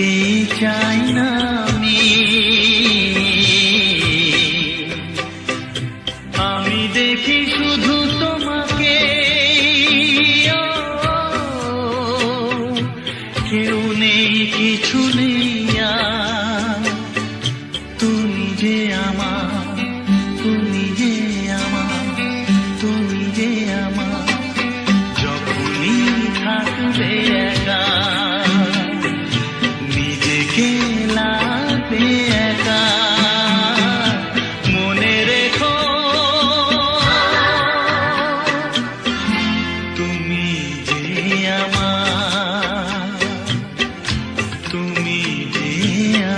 কিছুতেই চাই না আমি দেখি শুধু তোমাকে, কেউ নেই কিছু নেই, তুমি যে আমার, তুমি যে আমার, তুমি যে আমার, যখনই থাকবে একা নিজেকে লাগবে একা, মনে রেখো তুমি যে আমার, তুমি যে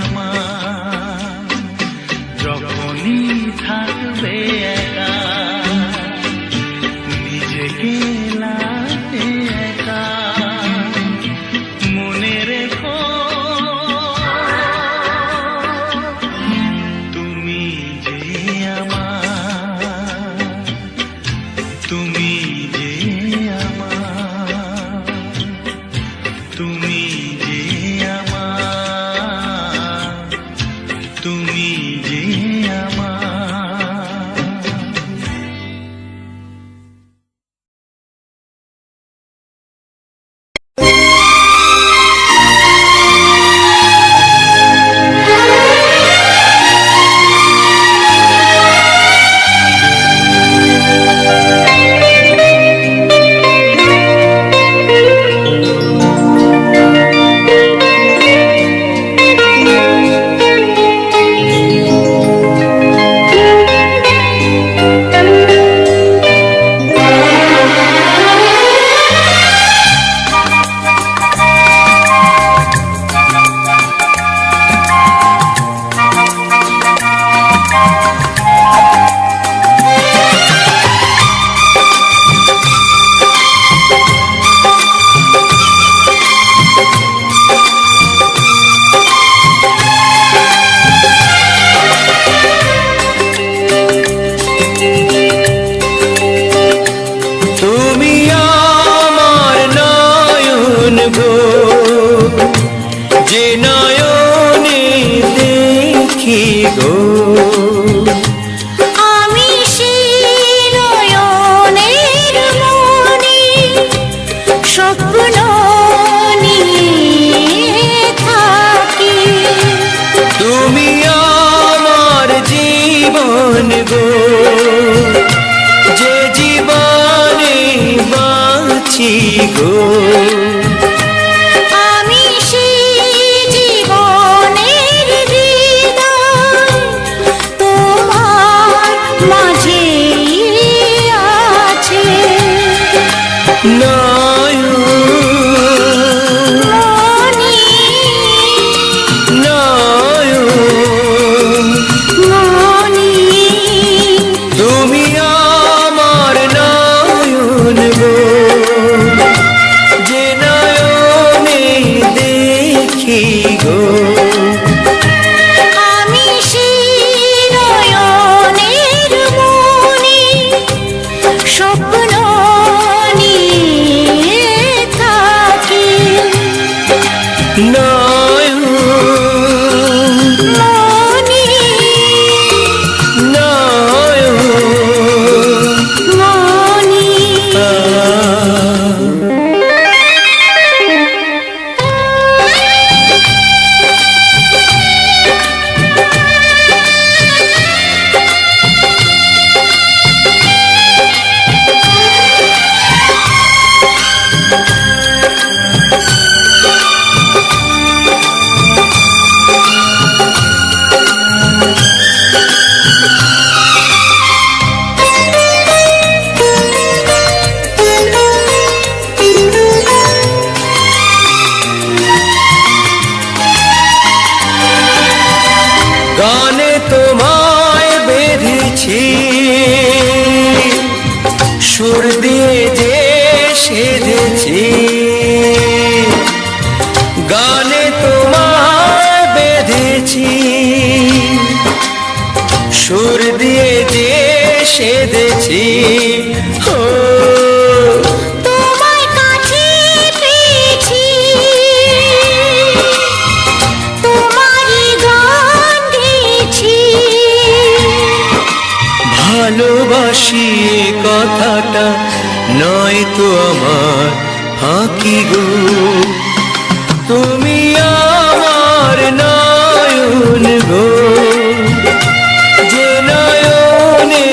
আমার, যখনই থাকবে একা নিজেকে লাগবে একা, মনে রেখো তুমি যে আমার, তুমি যে আমার, তুমি যে আমার, তুমি যে আমার। যে নয়নে দেখি গো, আমি সেই নয়নের মনে স্বপ্ন নিয়ে থাকি, তুমি আমার জীবন গো, যে জীবনে বাঁচি গো, তুমি আমার নয়ন গো, যে নয়নে দেখি গো, আমি সেই নয়নের মনে স্বপ্ন নিয়ে থাকি, নয়ন মনি নয়ন মনি। গানে তোমায় বেঁধেছি, সুর দিয়ে যে সেধেছি, গানে তোমায় বেঁধেছি, সুর দিয়ে যে সেধেছি, ও তোমায় কাছে পেয়েছি, তো আমার ফাঁকি গো, তুমি আমার নয়ন গো, যে নয়নে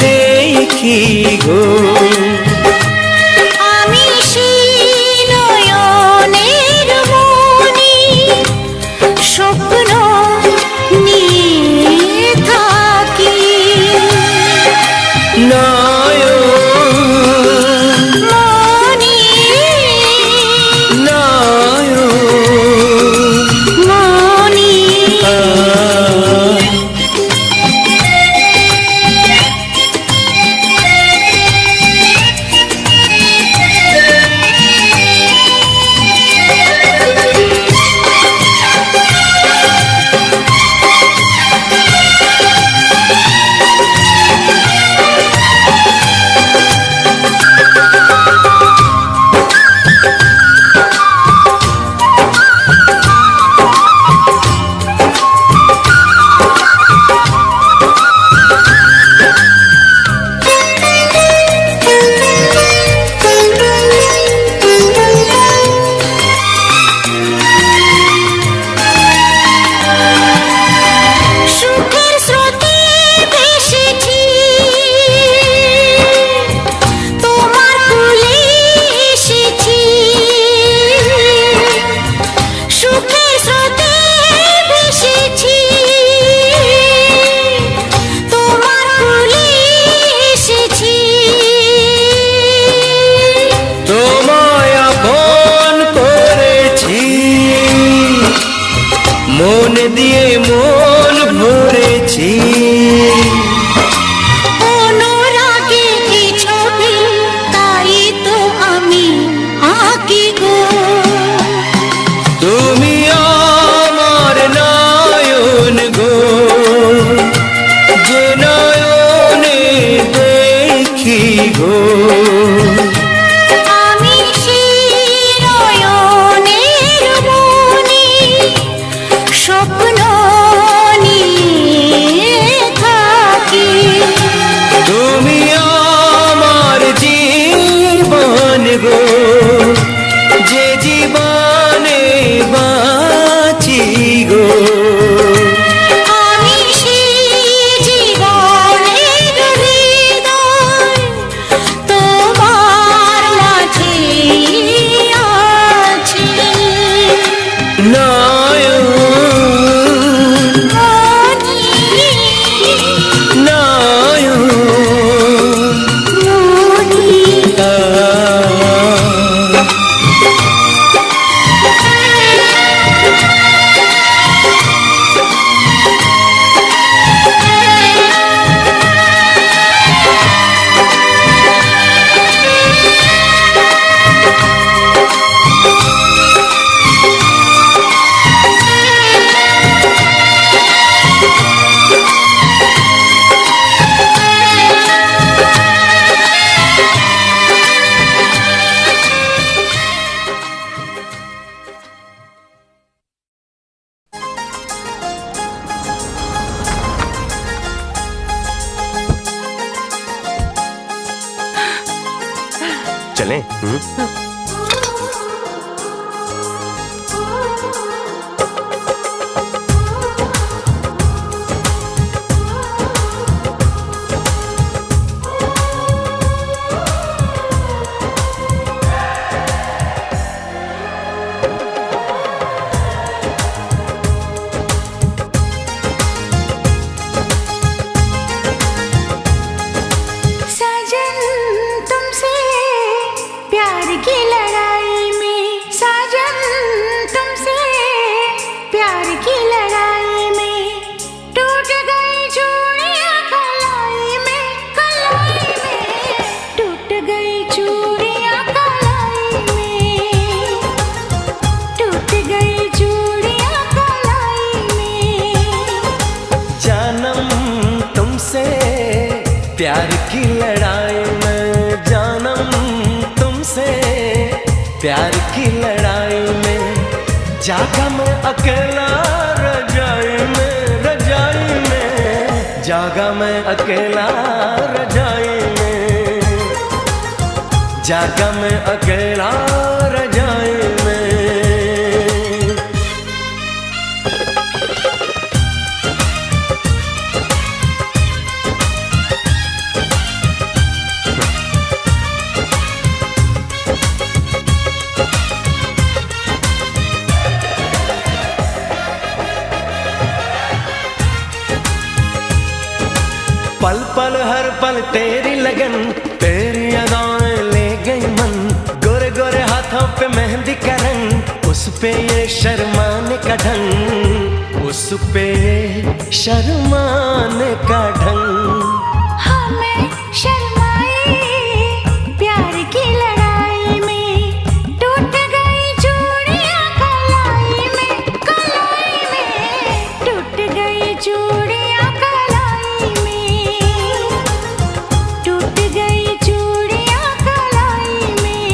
দেখি গো। আমি সেই নয়নের মনি, স্বপ্ন নিয়ে থাকি। নয়ন মনি, নয়ন মনি, সুখের স্রোতে ভেসেছি, তোমার কুলে এসেছি। সুখের স্রোতে ভেসেছি, তোমার কুলে এসেছি। তোমায় আপন করেছি, মন দিয়ে মন ভরেছি। অনুরাগে এই ছবি, তাই তো আমি আঁকি গো। তুমি আমার নয়ন গো, যে নয়নে দেখি গো। আমি সেই নয়নের মনি, স্বপ্ন নিয়ে থাকি। তুমি আমার জীবন গো, যে জীবনে বাঁচি গো। আমি সেই জীবনের হৃদয়, তোমার মাঝে আছে। নয়ন মনি, নয়ন মনি, चलें? साजन तुमसे प्यार की लड़ाई में, साजन तुमसे प्यार की लड़ाई में टूट गई चूड़ियां कलाई में, कलाई में टूट गई चूड़ियां कलाई में, टूट गई चूड़ियां कलाई में। जानम तुमसे प्यार की लड़ाई में, जानम तुमसे प्यार की लड़ाई में जागा मैं अकेला रजाई में, रजाई में जागा मैं अकेला रजाई में, जागा मैं अकेला रजाई में। पल पल हर पल तेरी लगन, तेरी अदाएं ले गई मन। गोरे गोरे हाथों पे मेहंदी का रंग, उस पे ये शर्माने का ढंग, उस पे ये शर्माने का ढंग। हाँ मैं शर्माई प्यार की लड़ाई में, टूट गई चूड़ियां कलाई में, कलाई में टूट गई चूड़ियां कलाई में, टूट गई चूड़ियां कलाई में।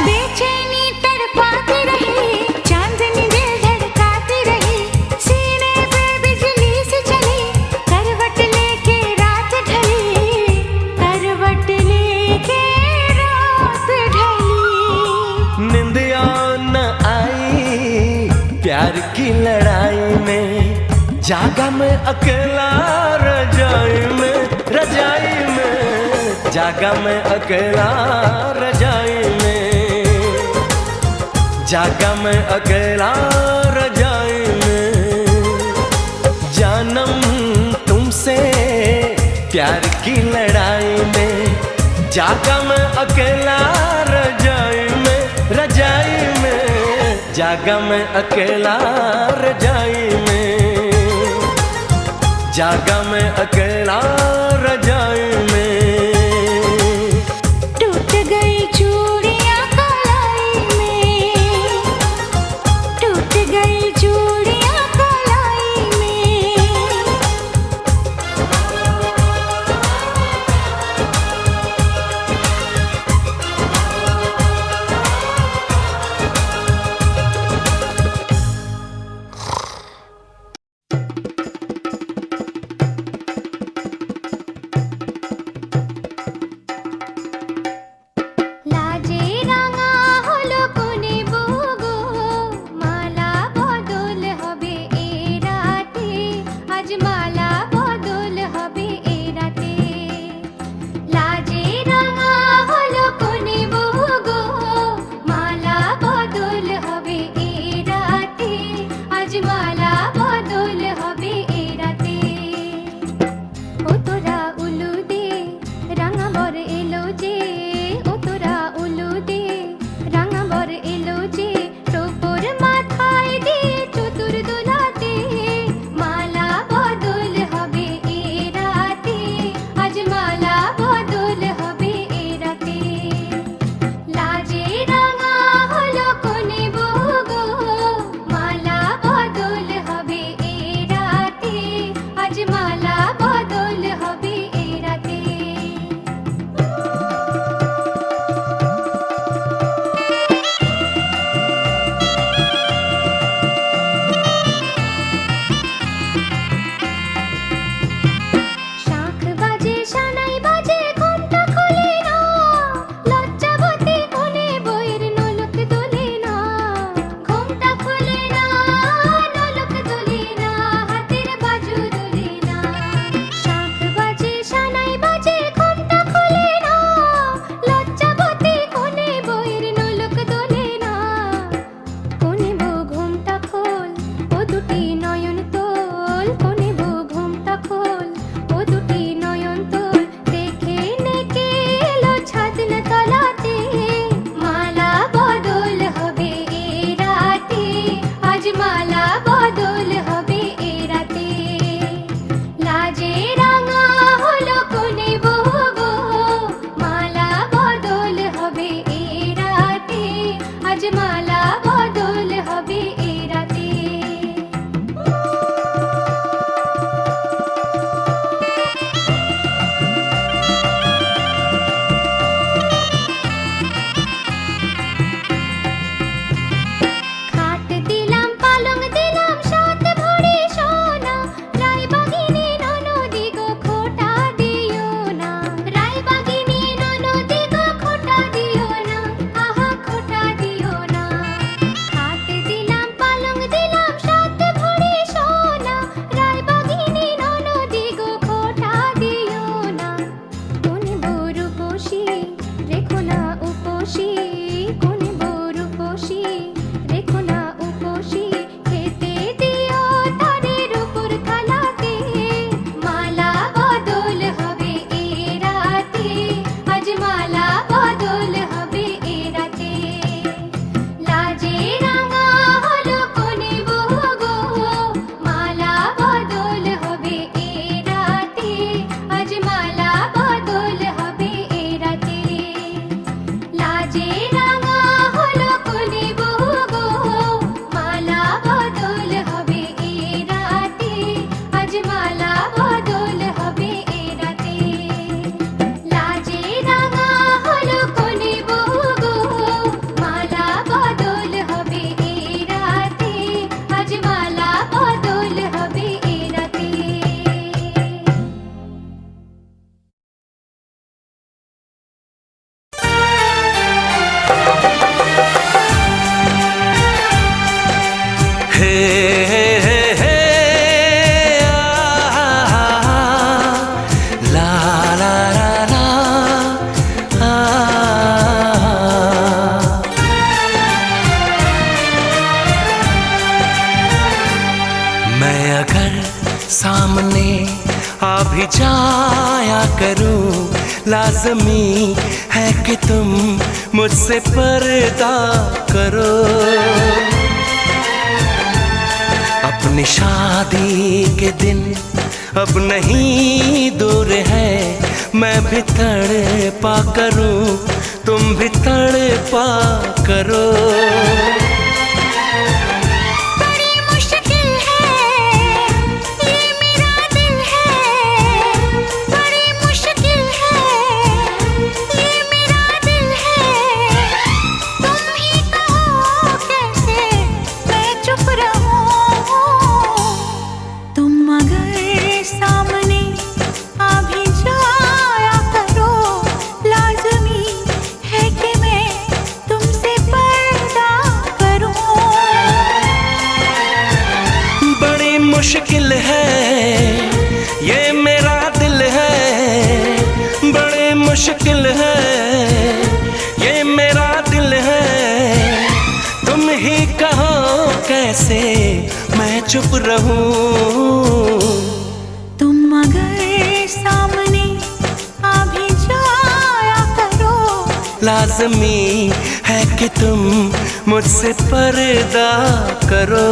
बेचैनी तड़पाती रही, चांदनी दिल धड़काती रही, सीने पे बिजली से चली, करवट लेके रात ढली, करवट लेके रात ढली। निंदिया न आई प्यार की लड़ाई में, जागा मैं अकेला रजाई में, रजाई में जागा मैं अकेला रजाई में, जागा मैं अकेला रजाई में। जानम तुमसे प्यार की लड़ाई में, जागा मैं अकेला रजाई में, रजाई में जागा मैं अकेला रजाई में, जागा मैं अकेला रजाई में। टूट गई चूड़ियां कलाई में, टूट गई चूड़ियां कलाई में। लाज़मी है कि तुम मुझसे पर्दा करो। अपनी शादी के दिन अब नहीं दूर है, मैं भी तड़पा करूं, तुम भी तड़पा करो। बड़ी मुश्किल है ये मेरा दिल है, बड़ी मुश्किल है ये मेरा दिल है। तुम ही कहो कैसे मैं चुप रहूं। तुम अगर सामने आ भी जाया करो, लाज़मी है कि मैं तुमसे पर्दा करूं। बड़ी मुश्किल है ये मेरा दिल है, बड़ी मुश्किल है ये मेरा दिल है। तुम ही कहो कैसे मैं चुप रहूं। तुम अगर सामने आ भी जाया करो, लाज़मी है कि तुम मुझसे पर्दा करो।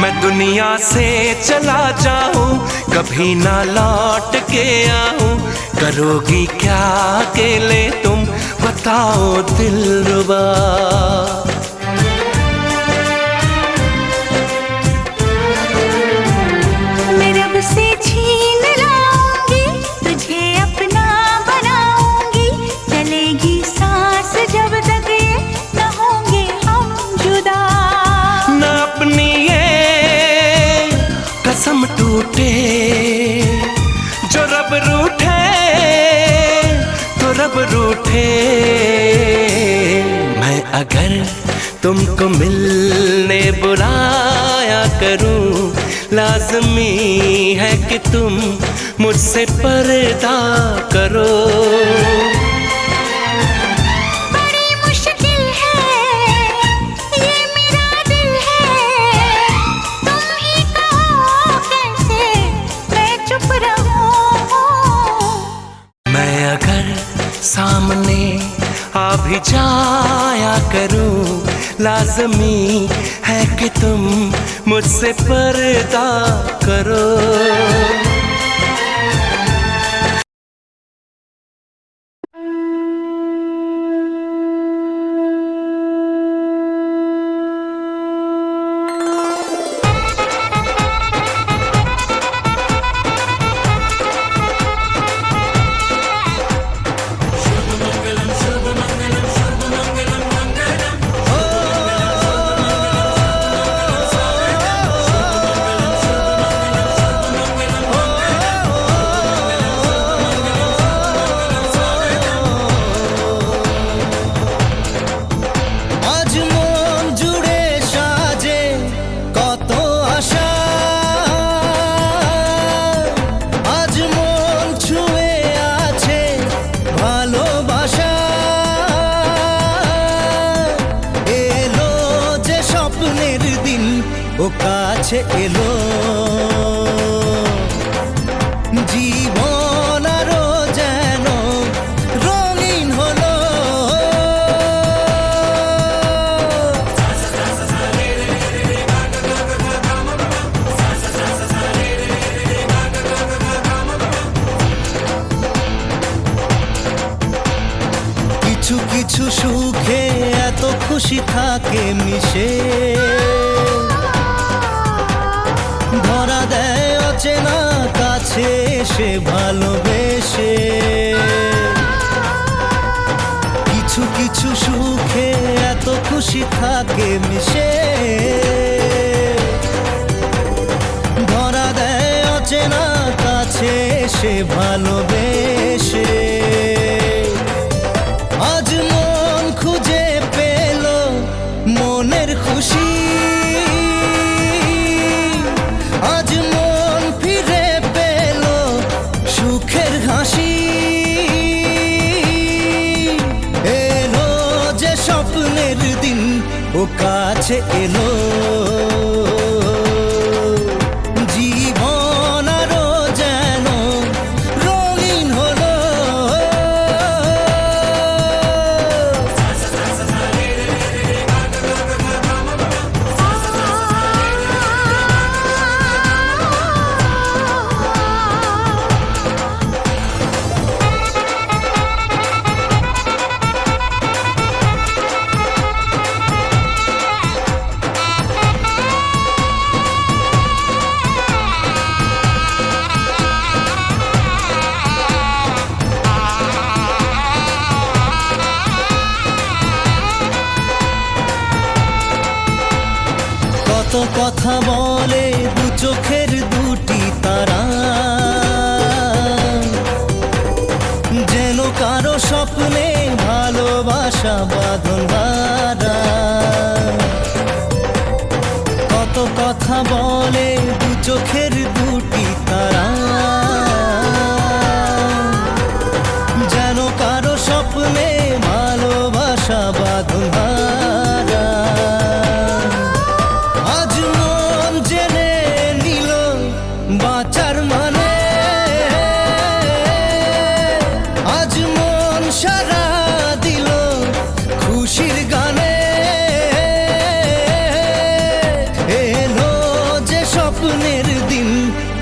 मैं दुनिया से चला जाऊं, कभी ना लौट के आऊं, करोगी क्या अकेले तुम बताओ दिलरुबा। मैं रब से छीन लाऊंगी, तुझे अपना बनाऊंगी। चलेगी सांस जब तक ये न होंगे हम जुदा। न अपनी ये कसम टूटे, जो रब रूठे तो रब रूठे। मैं अगर तुमको मिलने बुलाया करूं, लाज़मी है कि तुम मुझसे पर्दा करो। बड़ी मुश्किल है ये मेरा दिल है, तुम ही कहो कैसे मैं चुप रहूं। मैं अगर सामने आ भी जाया करूं, लाज़मी है कि तुम मुझसे पर्दा करो। ও কাছে এলো জীবন আরো যেন রঙিন হলো কিছু কিছু সুখে এত খুশি থাকে মিশে ধরা দেয় অচেনা কাছে এসে ভালোবেসে কিছু কিছু সুখে এত খুশি থাকে মিশে ধরা দেয় অচেনা কাছে এসে ভালোবেসে আজ স্বপ্নের দিন ও কাছে এলো জীবন আরো যেন রঙিন হলো কত কথা বলে দু চোখের দুটি তারা যেন কারো স্বপ্নে ভালোবাসা বাঁধন হারা কত কথা বলে দু চোখের দুটি তারা যেন কারো স্বপ্নে ভালোবাসা বাঁধন হারা আজ মন জেনে নিল বাঁচার মানে আজ মন সারা দিল খুশির গানে এলো যে স্বপ্নের দিন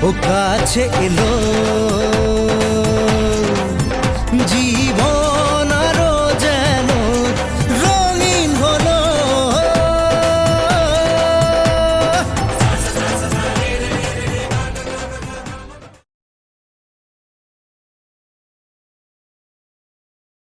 ও কাছে এলো